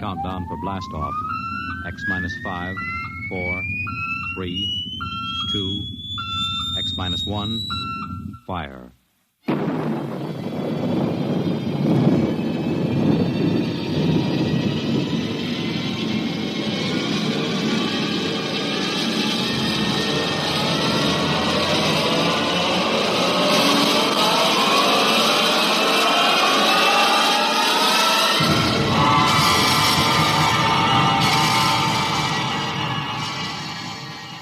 Countdown for blast off. X minus 5, 4, 3, 2, X minus 1, fire.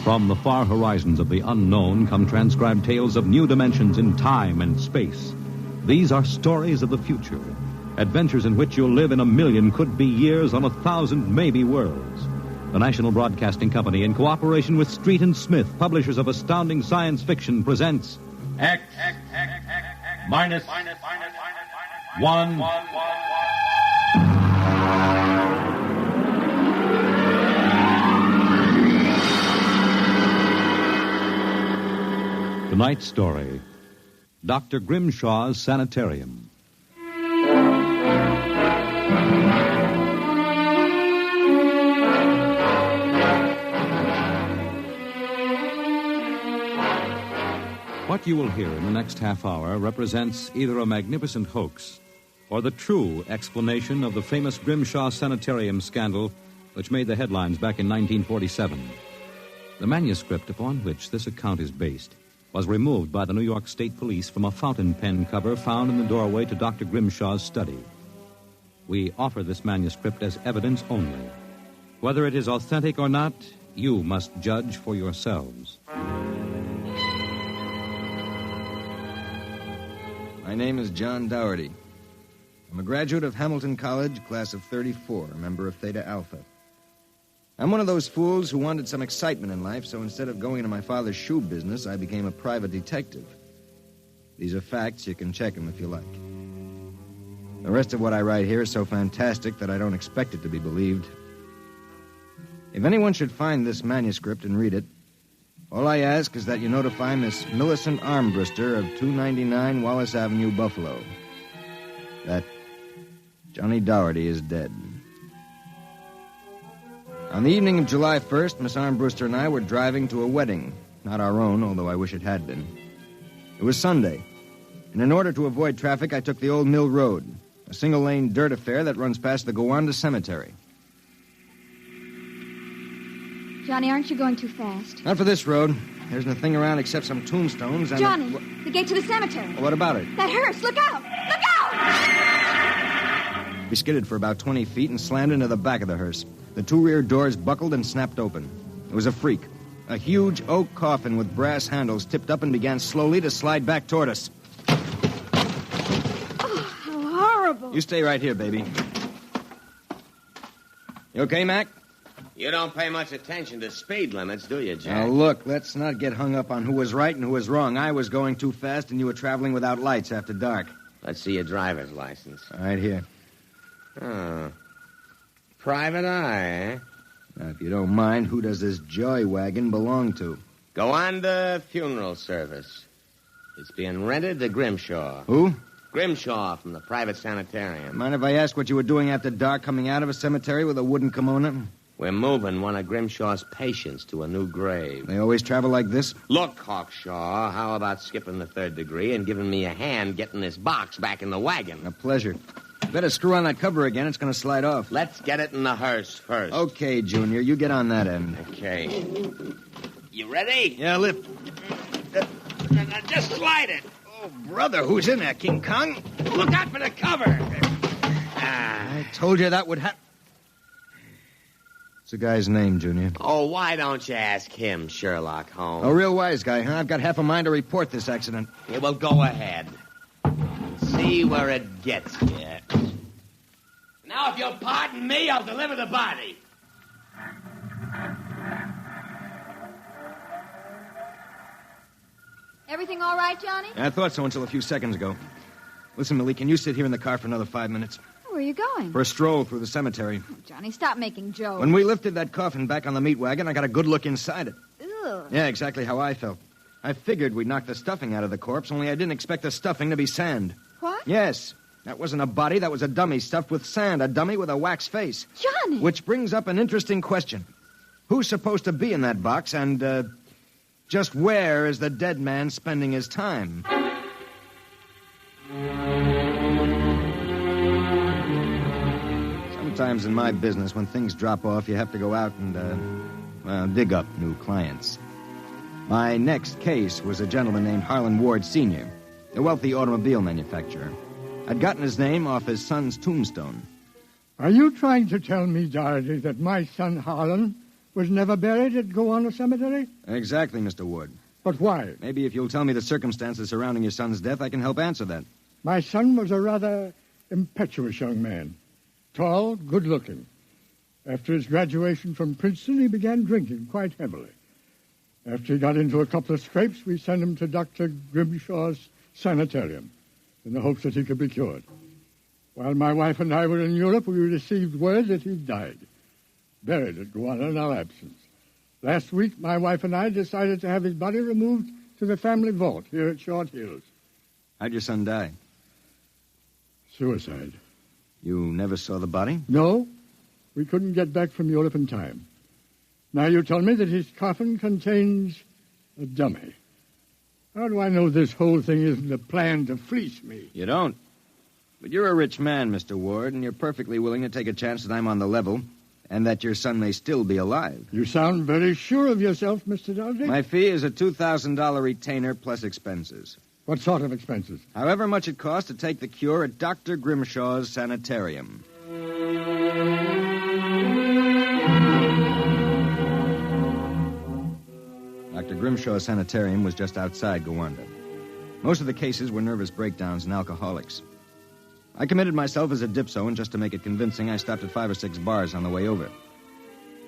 From the far horizons of the unknown come transcribed tales of new dimensions in time and space. These are stories of the future, adventures in which you'll live in a million could-be years on 1,000 maybe worlds. The National Broadcasting Company, in cooperation with Street and Smith, publishers of astounding science fiction, presents X minus 1. Tonight's story, Dr. Grimshaw's Sanitarium. What you will hear in the next half hour represents either a magnificent hoax or the true explanation of the famous Grimshaw Sanitarium scandal which made the headlines back in 1947. The manuscript upon which this account is based was removed by the New York State Police from a fountain pen cover found in the doorway to Dr. Grimshaw's study. We offer this manuscript as evidence only. Whether it is authentic or not, you must judge for yourselves. My name is John Dougherty. I'm a graduate of Hamilton College, class of 34, a member of Theta Alpha. I'm one of those fools who wanted some excitement in life, so instead of going into my father's shoe business, I became a private detective. These are facts. You can check them if you like. The rest of what I write here is so fantastic that I don't expect it to be believed. If anyone should find this manuscript and read it, all I ask is that you notify Miss Millicent Armbruster of 299 Wallace Avenue, Buffalo, that Johnny Dougherty is dead. On the evening of July 1st, Miss Armbruster and I were driving to a wedding. Not our own, although I wish it had been. It was Sunday, and in order to avoid traffic, I took the Old Mill Road, a single-lane dirt affair that runs past the Gowanda Cemetery. Johnny, aren't you going too fast? Not for this road. There isn't a thing around except some tombstones and... Johnny, the gate to the cemetery. What about it? That hearse, look out! Look out! We skidded for about 20 feet and slammed into the back of the hearse. The two rear doors buckled and snapped open. It was a freak. A huge oak coffin with brass handles tipped up and began slowly to slide back toward us. Oh, how horrible. You stay right here, baby. You okay, Mac? You don't pay much attention to speed limits, do you, Jack? Now, look, let's not get hung up on who was right and who was wrong. I was going too fast, and you were traveling without lights after dark. Let's see your driver's license. Right here. Oh. Private eye, eh? Now, if you don't mind, who does this joy wagon belong to? Gowanda Funeral Service. It's being rented to Grimshaw. Who? Grimshaw from the private sanitarium. Mind if I ask what you were doing after dark coming out of a cemetery with a wooden kimono? We're moving one of Grimshaw's patients to a new grave. They always travel like this? Look, Hawkshaw, how about skipping the third degree and giving me a hand getting this box back in the wagon? A pleasure. Better screw on that cover again. It's going to slide off. Let's get it in the hearse first. Okay, Junior. You get on that end. Okay. You ready? Yeah, lift. Just slide it. Oh, brother, who's in there, King Kong? Look out for the cover. I told you that would happen. What's the guy's name, Junior? Oh, why don't you ask him, Sherlock Holmes? A real wise guy, huh? I've got half a mind to report this accident. Yeah, well, go ahead. See where it gets you. Now, if you'll pardon me, I'll deliver the body. Everything all right, Johnny? I thought so until a few seconds ago. Listen, Millie, can you sit here in the car for another 5 minutes? Where are you going? For a stroll through the cemetery. Oh, Johnny, stop making jokes. When we lifted that coffin back on the meat wagon, I got a good look inside it. Ugh. Yeah, exactly how I felt. I figured we'd knock the stuffing out of the corpse, only I didn't expect the stuffing to be sand. What? Yes. That wasn't a body. That was a dummy stuffed with sand. A dummy with a wax face. Johnny! Which brings up an interesting question. Who's supposed to be in that box, and, just where is the dead man spending his time? Sometimes in my business, when things drop off, you have to go out and, dig up new clients. My next case was a gentleman named Harlan Ward Sr., a wealthy automobile manufacturer. I'd gotten his name off his son's tombstone. Are you trying to tell me, Doherty, that my son Harlan was never buried at Gowanna Cemetery? Exactly, Mr. Ward. But why? Maybe if you'll tell me the circumstances surrounding your son's death, I can help answer that. My son was a rather impetuous young man. Tall, good-looking. After his graduation from Princeton, he began drinking quite heavily. After he got into a couple of scrapes, we sent him to Dr. Grimshaw's Sanitarium in the hopes that he could be cured. While my wife and I were in Europe, we received word that he died, buried at Gowanna in our absence. Last week, my wife and I decided to have his body removed to the family vault here at Short Hills. How'd your son die? Suicide. You never saw the body? No, we couldn't get back from Europe in time. Now you tell me that his coffin contains a dummy. How do I know this whole thing isn't a plan to fleece me? You don't. But you're a rich man, Mr. Ward, and you're perfectly willing to take a chance that I'm on the level and that your son may still be alive. You sound very sure of yourself, Mr. Doherty. My fee is a $2,000 retainer plus expenses. What sort of expenses? However much it costs to take the cure at Dr. Grimshaw's Sanitarium. Dr. Grimshaw's Sanitarium was just outside Gowanna. Most of the cases were nervous breakdowns and alcoholics. I committed myself as a dipso, and just to make it convincing, I stopped at 5 or 6 bars on the way over.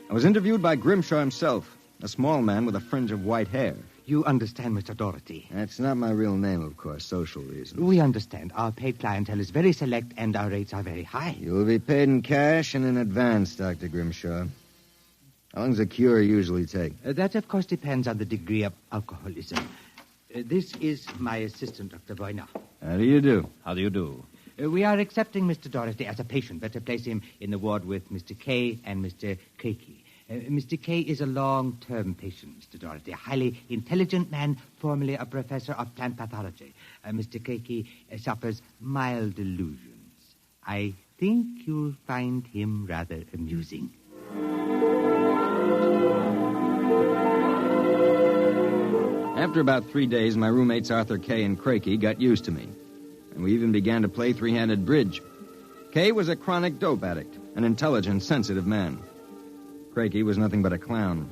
I was interviewed by Grimshaw himself, a small man with a fringe of white hair. You understand, Mr. Doherty. That's not my real name, of course, social reasons. We understand. Our paid clientele is very select, and our rates are very high. You will be paid in cash and in advance, Dr. Grimshaw. How long does a cure usually take? That, of course, depends on the degree of alcoholism. This is my assistant, Dr. Boyner. How do you do? How do you do? We are accepting Mr. Doherty as a patient. Better place him in the ward with Mr. K and Mr. Craigie. Mr. K is a long-term patient, Mr. Doherty, a highly intelligent man, formerly a professor of plant pathology. Mr. Craigie suffers mild delusions. I think you'll find him rather amusing. After about 3 days, my roommates Arthur Kay and Craigie got used to me. And we even began to play three-handed bridge. Kay was a chronic dope addict, an intelligent, sensitive man. Craigie was nothing but a clown.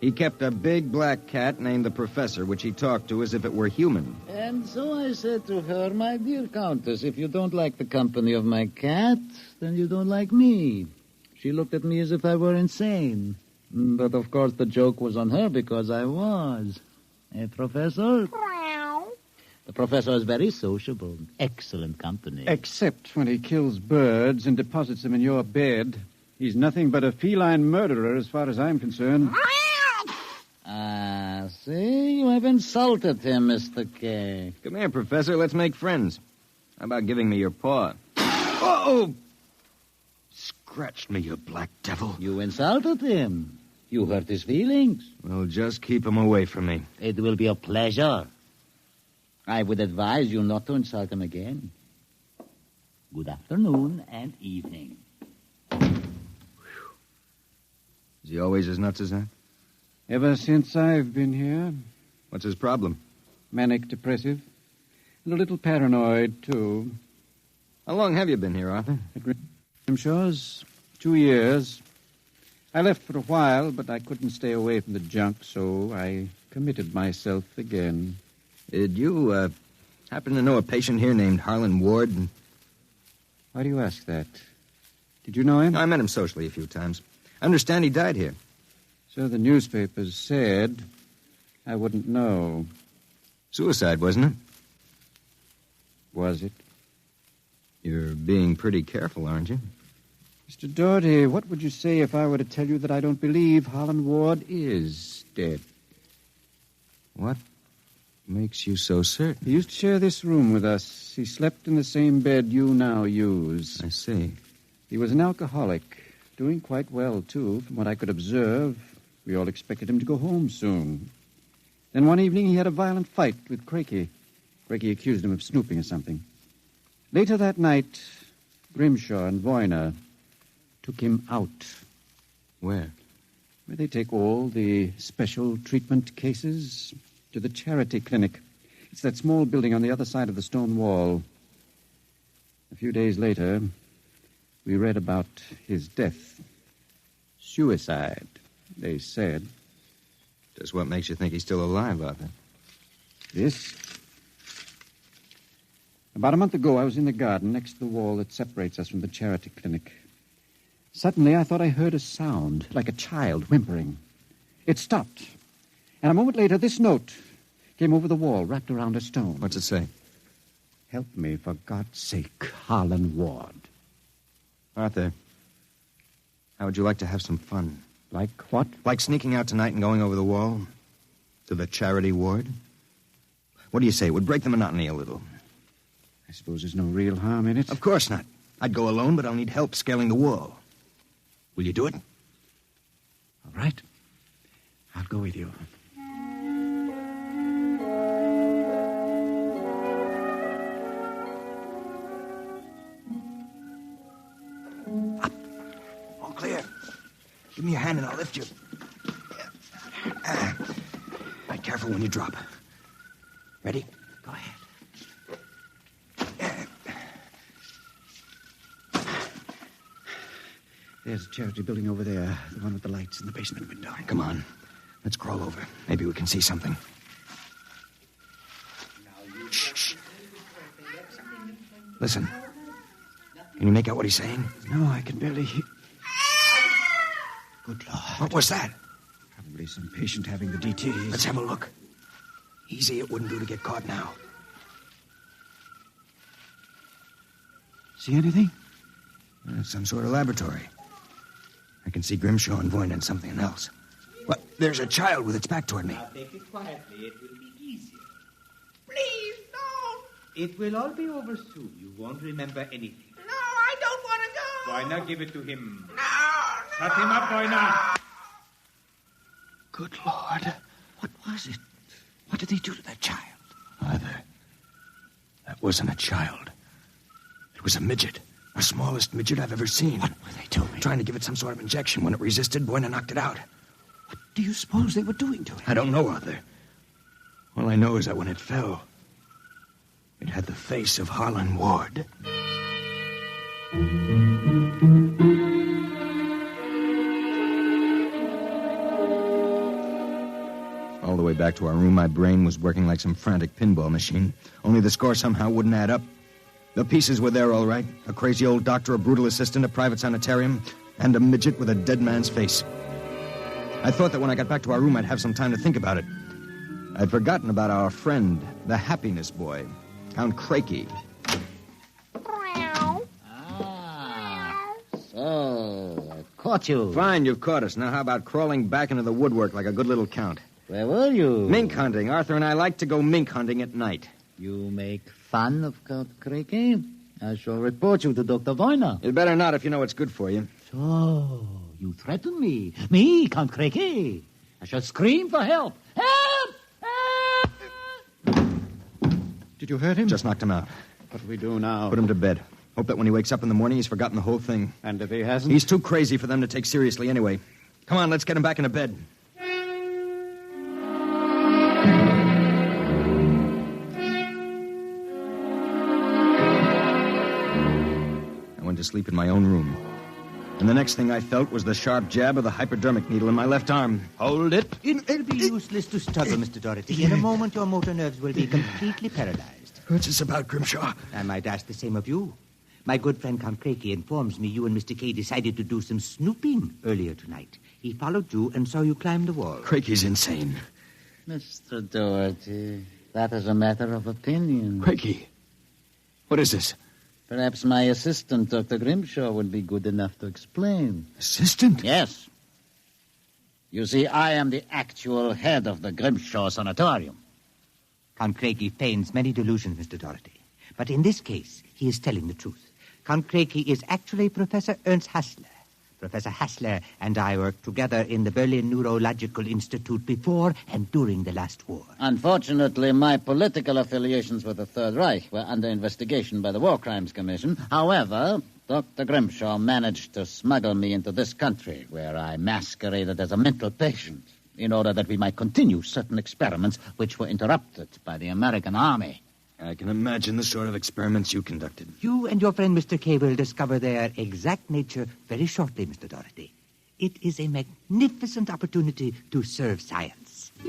He kept a big black cat named the Professor, which he talked to as if it were human. And so I said to her, my dear Countess, if you don't like the company of my cat, then you don't like me. She looked at me as if I were insane. But, of course, the joke was on her because I was. Professor? The professor is very sociable. Excellent company. Except when he kills birds and deposits them in your bed. He's nothing but a feline murderer as far as I'm concerned. Ah, see? You have insulted him, Mr. K. Come here, Professor. Let's make friends. How about giving me your paw? Oh! Scratched me, you black devil. You insulted him. You hurt his feelings. Well, just keep him away from me. It will be a pleasure. I would advise you not to insult him again. Good afternoon and evening. Is he always as nuts as that? Ever since I've been here. What's his problem? Manic depressive. And a little paranoid, too. How long have you been here, Arthur? At Grimshaw's 2 years. I left for a while, but I couldn't stay away from the junk, so I committed myself again. Did you, happen to know a patient here named Harlan Ward? Why do you ask that? Did you know him? I met him socially a few times. I understand he died here. So the newspapers said. I wouldn't know. Suicide, wasn't it? Was it? You're being pretty careful, aren't you? Mr. Doherty, what would you say if I were to tell you that I don't believe Harlan Ward is dead? What? Makes you so certain? He used to share this room with us. He slept in the same bed you now use. I see. He was an alcoholic, doing quite well, too, from what I could observe. We all expected him to go home soon. Then one evening he had a violent fight with Crakey. Crakey accused him of snooping or something. Later that night, Grimshaw and Voyner took him out. Where? Where they take all the special treatment cases to the charity clinic. It's that small building on the other side of the stone wall. A few days later, we read about his death. Suicide, they said. Just what makes you think he's still alive, Arthur? This? About a month ago, I was in the garden next to the wall that separates us from the charity clinic. Suddenly, I thought I heard a sound, like a child whimpering. It stopped. And a moment later, this note came over the wall, wrapped around a stone. What's it say? Help me, for God's sake, Harlan Ward. Arthur, how would you like to have some fun? Like what? Like sneaking out tonight and going over the wall to the charity ward? What do you say? It would break the monotony a little. I suppose there's no real harm in it. Of course not. I'd go alone, but I'll need help scaling the wall. Will you do it? All right. I'll go with you. Up. All clear. Give me your hand and I'll lift you. Right, careful when you drop. Ready? Go ahead. There's a charity building over there, the one with the lights in the basement window. Come on. Let's crawl over. Maybe we can see something. Shh. Listen. Can you make out what he's saying? No, I can barely hear. Good Lord. What was that? Probably some patient having the DT. Let's have a look. Easy, it wouldn't do to get caught now. See anything? Some sort of laboratory. I can see Grimshaw and Voyner and something else. What? There's a child with its back toward me. Now take it quietly. It will be easier. Please, don't. It will all be over soon. You won't remember anything. No, I don't want to go. Voyner, give it to him. No. Shut him up, Voyner. Good Lord. What was it? What did they do to that child? Arthur, that wasn't a child. It was a midget. The smallest midget I've ever seen. What were they doing? Trying to give it some sort of injection. When it resisted, Voyner knocked it out. What do you suppose they were doing to it? I don't know, Arthur. All I know is that when it fell, it had the face of Harlan Ward. All the way back to our room, my brain was working like some frantic pinball machine. Only the score somehow wouldn't add up. The pieces were there, all right. A crazy old doctor, a brutal assistant, a private sanitarium, and a midget with a dead man's face. I thought that when I got back to our room, I'd have some time to think about it. I'd forgotten about our friend, the happiness boy, Count Crakey. So, I caught you. Fine, you've caught us. Now how about crawling back into the woodwork like a good little count? Where were you? Mink hunting. Arthur and I like to go mink hunting at night. You make fun of Count Crakey? I shall report you to Dr. Voyner. You'd better not if you know what's good for you. So, you threaten me? Me, Count Crakey? I shall scream for help. Help! Help! Did you hurt him? Just knocked him out. What do we do now? Put him to bed. Hope that when he wakes up in the morning, he's forgotten the whole thing. And if he hasn't? He's too crazy for them to take seriously anyway. Come on, let's get him back into bed. I went to sleep in my own room. And the next thing I felt was the sharp jab of the hypodermic needle in my left arm. Hold it. It'll be useless to struggle, Mr. Doherty. In a moment, your motor nerves will be completely paralyzed. What's this about, Grimshaw? I might ask the same of you. My good friend Count Crakey informs me you and Mr. Kay decided to do some snooping earlier tonight. He followed you and saw you climb the wall. Crakey's insane. Mr. Doherty, that is a matter of opinion. Crakey, what is this? Perhaps my assistant, Dr. Grimshaw, would be good enough to explain. Assistant? Yes. You see, I am the actual head of the Grimshaw Sanitarium. Count Craigie feigns many delusions, Mr. Doherty. But in this case, he is telling the truth. Count Craigie is actually Professor Ernst Hassler. Professor Hassler and I worked together in the Berlin Neurological Institute before and during the last war. Unfortunately, my political affiliations with the Third Reich were under investigation by the War Crimes Commission. However, Dr. Grimshaw managed to smuggle me into this country, where I masqueraded as a mental patient in order that we might continue certain experiments which were interrupted by the American army. I can imagine the sort of experiments you conducted. You and your friend Mr. Kay will discover their exact nature very shortly, Mr. Doherty. It is a magnificent opportunity to serve science. I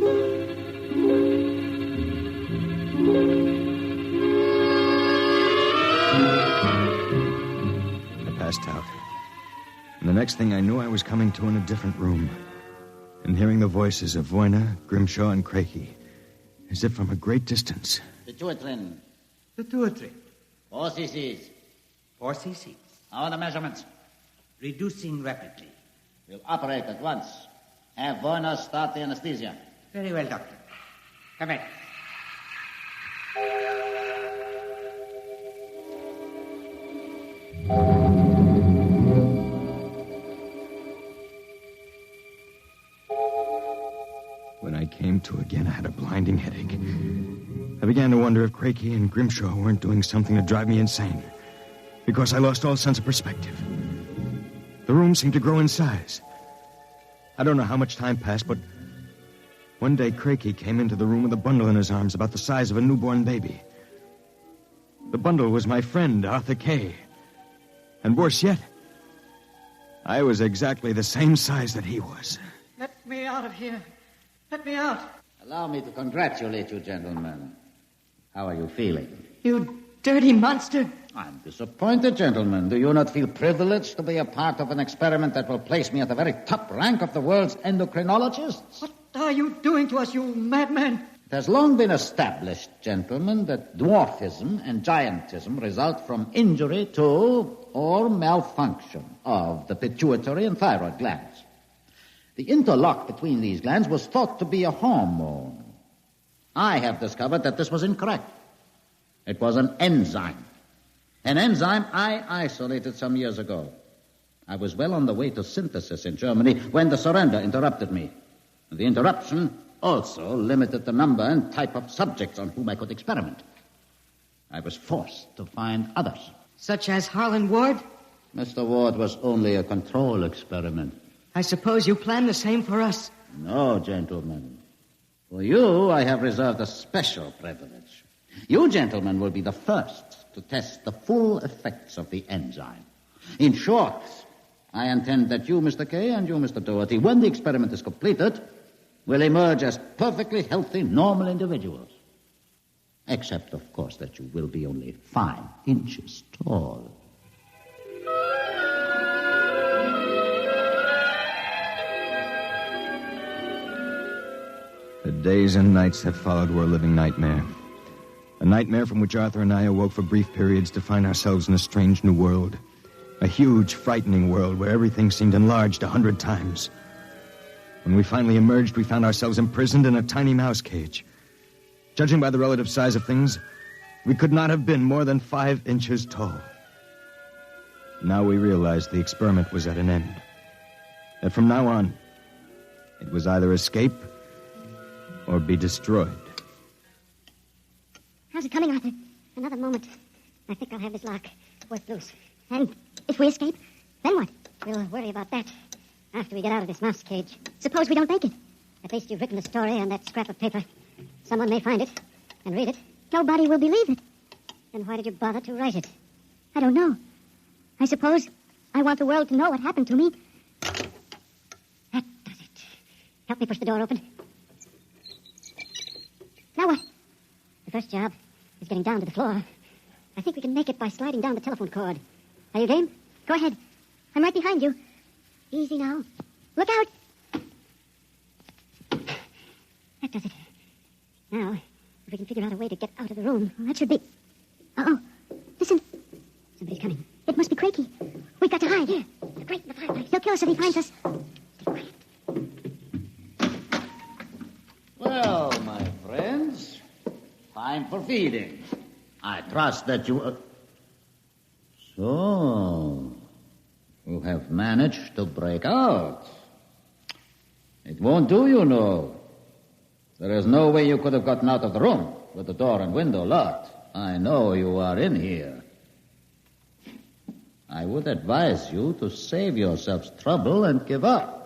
passed out. And the next thing I knew, I was coming to in a different room and hearing the voices of Voyna, Grimshaw, and Craigie, as if from a great distance. Pituitrin. Pituitary. 4 cc's. 4 cc's. How are the measurements? Reducing rapidly. We'll operate at once. Have Voyna start the anesthesia. Very well, Doctor. Come in. When I came to again, I had a blinding headache. I began to wonder if Craigie and Grimshaw weren't doing something to drive me insane, because I lost all sense of perspective. The room seemed to grow in size. I don't know how much time passed, but one day Craigie came into the room with a bundle in his arms about the size of a newborn baby. The bundle was my friend, Arthur Kay. And worse yet, I was exactly the same size that he was. Let me out of here. Let me out. Allow me to congratulate you, gentlemen. How are you feeling? You dirty monster. I'm disappointed, gentlemen. Do you not feel privileged to be a part of an experiment that will place me at the very top rank of the world's endocrinologists? What are you doing to us, you madman? It has long been established, gentlemen, that dwarfism and giantism result from injury to or malfunction of the pituitary and thyroid glands. The interlock between these glands was thought to be a hormone. I have discovered that this was incorrect. It was an enzyme. An enzyme I isolated some years ago. I was well on the way to synthesis in Germany when the surrender interrupted me. The interruption also limited the number and type of subjects on whom I could experiment. I was forced to find others. Such as Harlan Ward? Mr. Ward was only a control experiment. I suppose you plan the same for us. No, gentlemen. For you, I have reserved a special privilege. You, gentlemen, will be the first to test the full effects of the enzyme. In short, I intend that you, Mr. Kay, and you, Mr. Doherty, when the experiment is completed, will emerge as perfectly healthy, normal individuals. Except, of course, that you will be only 5 inches tall. The days and nights that followed were a living nightmare. A nightmare from which Arthur and I awoke for brief periods to find ourselves in a strange new world. A huge, frightening world where everything seemed enlarged 100 times. When we finally emerged, we found ourselves imprisoned in a tiny mouse cage. Judging by the relative size of things, we could not have been more than 5 inches tall. Now we realized the experiment was at an end. That from now on, it was either escape or be destroyed. How's it coming, Arthur? Another moment. I think I'll have this lock worked loose. And if we escape, then what? We'll worry about that after we get out of this mouse cage. Suppose we don't make it. At least you've written the story on that scrap of paper. Someone may find it and read it. Nobody will believe it. Then why did you bother to write it? I don't know. I suppose I want the world to know what happened to me. That does it. Help me push the door open. Now what? The first job is getting down to the floor. I think we can make it by sliding down the telephone cord. Are you game? Go ahead. I'm right behind you. Easy now. Look out! That does it. Now, if we can figure out a way to get out of the room, well, that should be... Uh-oh. Listen. Somebody's coming. It must be Craigie. We've got to hide. Here. The grate in the fireplace. He'll kill us if he finds us. Stay quiet. Well, my friends, time for feeding. I trust that you... So, you have managed to break out. It won't do, you know. There is no way you could have gotten out of the room with the door and window locked. I know you are in here. I would advise you to save yourselves trouble and give up.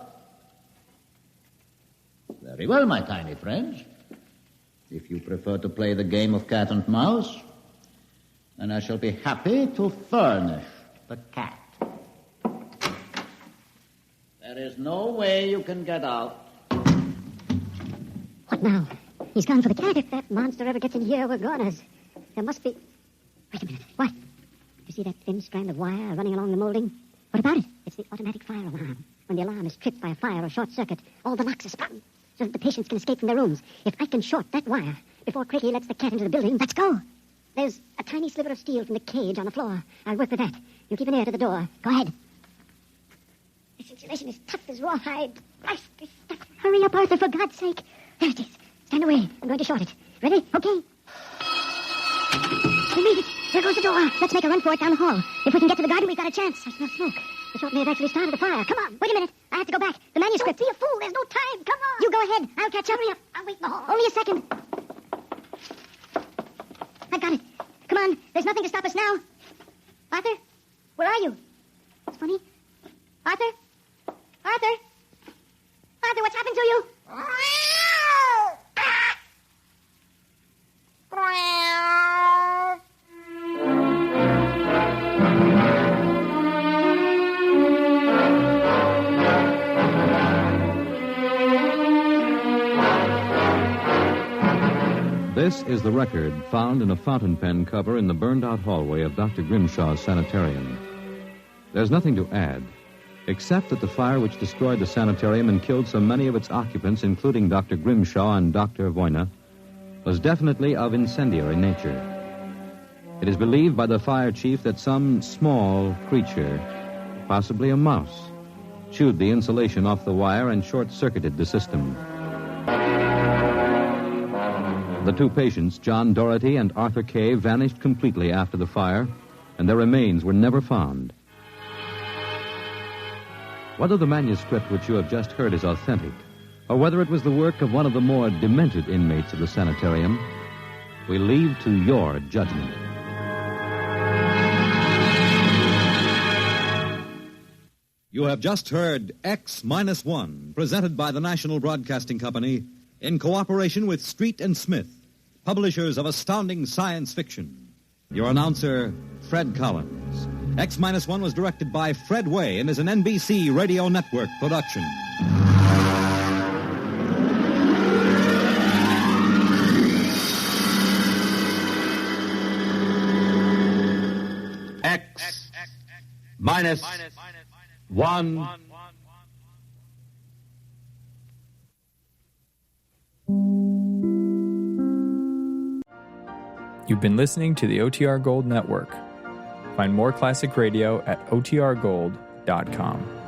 Very well, my tiny friends. If you prefer to play the game of cat and mouse, then I shall be happy to furnish the cat. There is no way you can get out. What now? He's gone for the cat. If that monster ever gets in here, we're goners. There must be... Wait a minute. What? You see that thin strand of wire running along the molding? What about it? It's the automatic fire alarm. When the alarm is tripped by a fire or short circuit, all the locks are sprung so that the patients can escape from their rooms. If I can short that wire before Cricky lets the cat into the building, let's go. There's a tiny sliver of steel from the cage on the floor. I'll work with that. You keep an ear to the door. Go ahead. This insulation is tough as rawhide. Blast this stuff. Hurry up, Arthur, for God's sake. There it is. Stand away. I'm going to short it. Ready? Okay. We made it. There goes the door. Let's make a run for it down the hall. If we can get to the garden, we've got a chance. I smell smoke. The short may have actually started a fire. Come on. Wait a minute. I have to go back. The manuscript. Don't be a fool. There's no time. Come on. You go ahead. I'll catch up. Hurry up. I'll wait in the hall. Only a second. I've got it. Come on. There's nothing to stop us now. Arthur? Where are you? It's funny. Arthur? Arthur? Arthur, what's happened to you? This is the record found in a fountain pen cover in the burned-out hallway of Dr. Grimshaw's sanitarium. There's nothing to add, except that the fire which destroyed the sanitarium and killed so many of its occupants, including Dr. Grimshaw and Dr. Voyna, was definitely of incendiary nature. It is believed by the fire chief that some small creature, possibly a mouse, chewed the insulation off the wire and short-circuited the system. The two patients, John Doherty and Arthur Kay, vanished completely after the fire, and their remains were never found. Whether the manuscript which you have just heard is authentic, or whether it was the work of one of the more demented inmates of the sanitarium, we leave to your judgment. You have just heard X-1, presented by the National Broadcasting Company in cooperation with Street and Smith, publishers of astounding science fiction. Your announcer, Fred Collins. X-1 was directed by Fred Way and is an NBC Radio Network production. X-1. You've been listening to the OTR Gold Network. Find more classic radio at otrgold.com.